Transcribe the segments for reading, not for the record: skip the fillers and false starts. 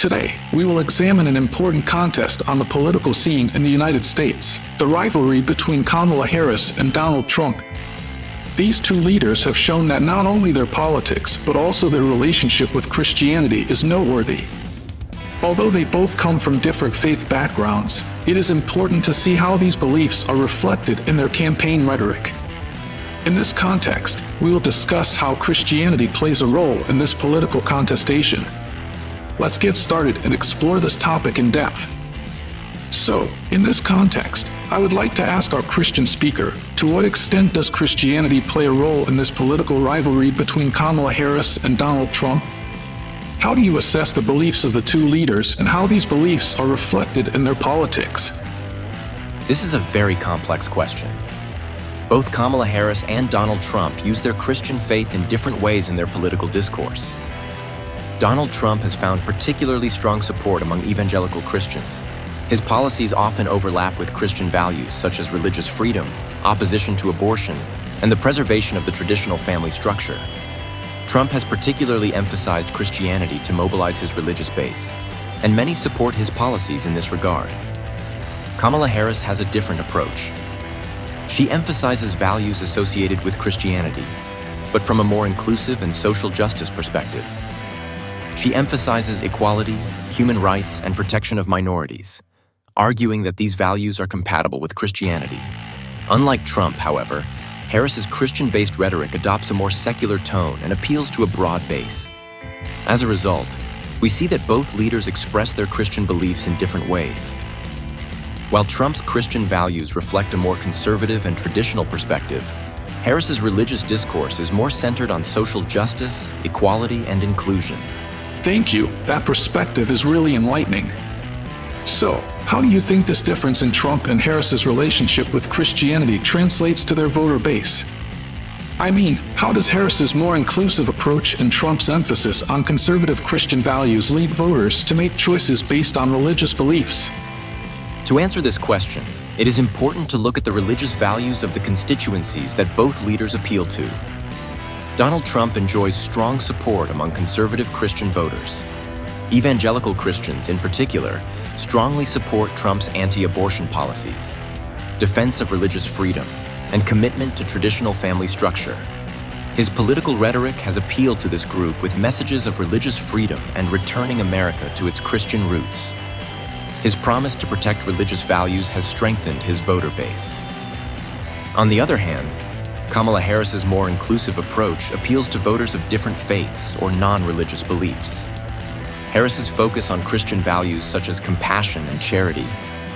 Today, we will examine an important contest on the political scene in the United States, the rivalry between Kamala Harris and Donald Trump. These two leaders have shown that not only their politics, but also their relationship with Christianity is noteworthy. Although they both come from different faith backgrounds, it is important to see how these beliefs are reflected in their campaign rhetoric. In this context, we will discuss how Christianity plays a role in this political contestation. Let's get started and explore this topic in depth. So, in this context, I would like to ask our Christian speaker, to what extent does Christianity play a role in this political rivalry between Kamala Harris and Donald Trump? How do you assess the beliefs of the two leaders and how these beliefs are reflected in their politics? This is a very complex question. Both Kamala Harris and Donald Trump use their Christian faith in different ways in their political discourse. Donald Trump has found particularly strong support among evangelical Christians. His policies often overlap with Christian values such as religious freedom, opposition to abortion, and the preservation of the traditional family structure. Trump has particularly emphasized Christianity to mobilize his religious base, and many support his policies in this regard. Kamala Harris has a different approach. She emphasizes values associated with Christianity, but from a more inclusive and social justice perspective. She emphasizes equality, human rights, and protection of minorities, arguing that these values are compatible with Christianity. Unlike Trump, however, Harris's Christian-based rhetoric adopts a more secular tone and appeals to a broad base. As a result, we see that both leaders express their Christian beliefs in different ways. While Trump's Christian values reflect a more conservative and traditional perspective, Harris's religious discourse is more centered on social justice, equality, and inclusion. Thank you. That perspective is really enlightening. So, how do you think this difference in Trump and Harris's relationship with Christianity translates to their voter base? I mean, how does Harris's more inclusive approach and Trump's emphasis on conservative Christian values lead voters to make choices based on religious beliefs? To answer this question, it is important to look at the religious values of the constituencies that both leaders appeal to. Donald Trump enjoys strong support among conservative Christian voters. Evangelical Christians, in particular, strongly support Trump's anti-abortion policies, defense of religious freedom, and commitment to traditional family structure. His political rhetoric has appealed to this group with messages of religious freedom and returning America to its Christian roots. His promise to protect religious values has strengthened his voter base. On the other hand, Kamala Harris's more inclusive approach appeals to voters of different faiths or non-religious beliefs. Harris's focus on Christian values such as compassion and charity,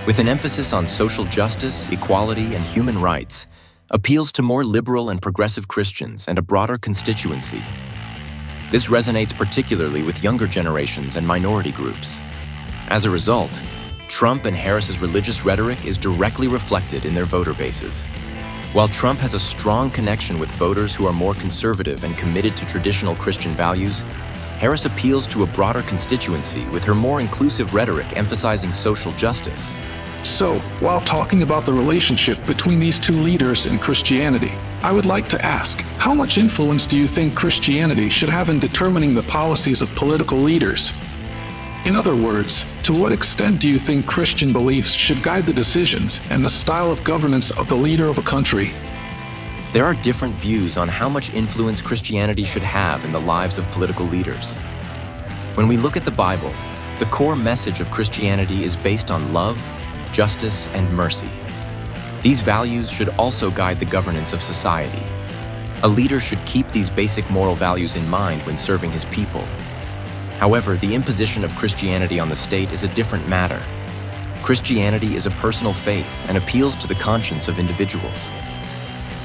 with an emphasis on social justice, equality, and human rights, appeals to more liberal and progressive Christians and a broader constituency. This resonates particularly with younger generations and minority groups. As a result, Trump and Harris's religious rhetoric is directly reflected in their voter bases. While Trump has a strong connection with voters who are more conservative and committed to traditional Christian values, Harris appeals to a broader constituency with her more inclusive rhetoric emphasizing social justice. So, while talking about the relationship between these two leaders in Christianity, I would like to ask, how much influence do you think Christianity should have in determining the policies of political leaders? In other words, to what extent do you think Christian beliefs should guide the decisions and the style of governance of the leader of a country? There are different views on how much influence Christianity should have in the lives of political leaders. When we look at the Bible, the core message of Christianity is based on love, justice, and mercy. These values should also guide the governance of society. A leader should keep these basic moral values in mind when serving his people. However, the imposition of Christianity on the state is a different matter. Christianity is a personal faith and appeals to the conscience of individuals.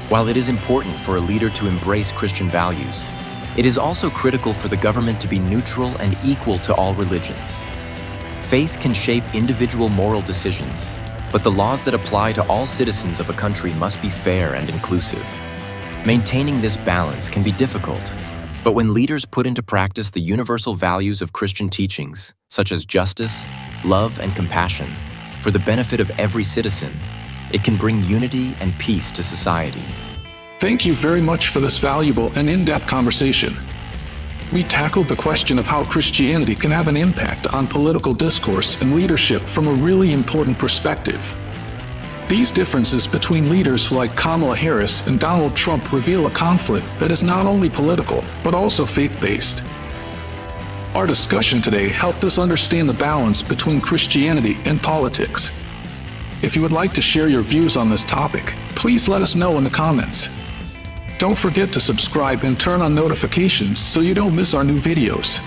While it is important for a leader to embrace Christian values, it is also critical for the government to be neutral and equal to all religions. Faith can shape individual moral decisions, but the laws that apply to all citizens of a country must be fair and inclusive. Maintaining this balance can be difficult, but when leaders put into practice the universal values of Christian teachings, such as justice, love, and compassion, for the benefit of every citizen, it can bring unity and peace to society. Thank you very much for this valuable and in-depth conversation. we tackled the question of how Christianity can have an impact on political discourse and leadership from a really important perspective. These differences between leaders like Kamala Harris and Donald Trump reveal a conflict that is not only political, but also faith-based. Our discussion today helped us understand the balance between Christianity and politics. If you would like to share your views on this topic, please let us know in the comments. Don't forget to subscribe and turn on notifications so you don't miss our new videos.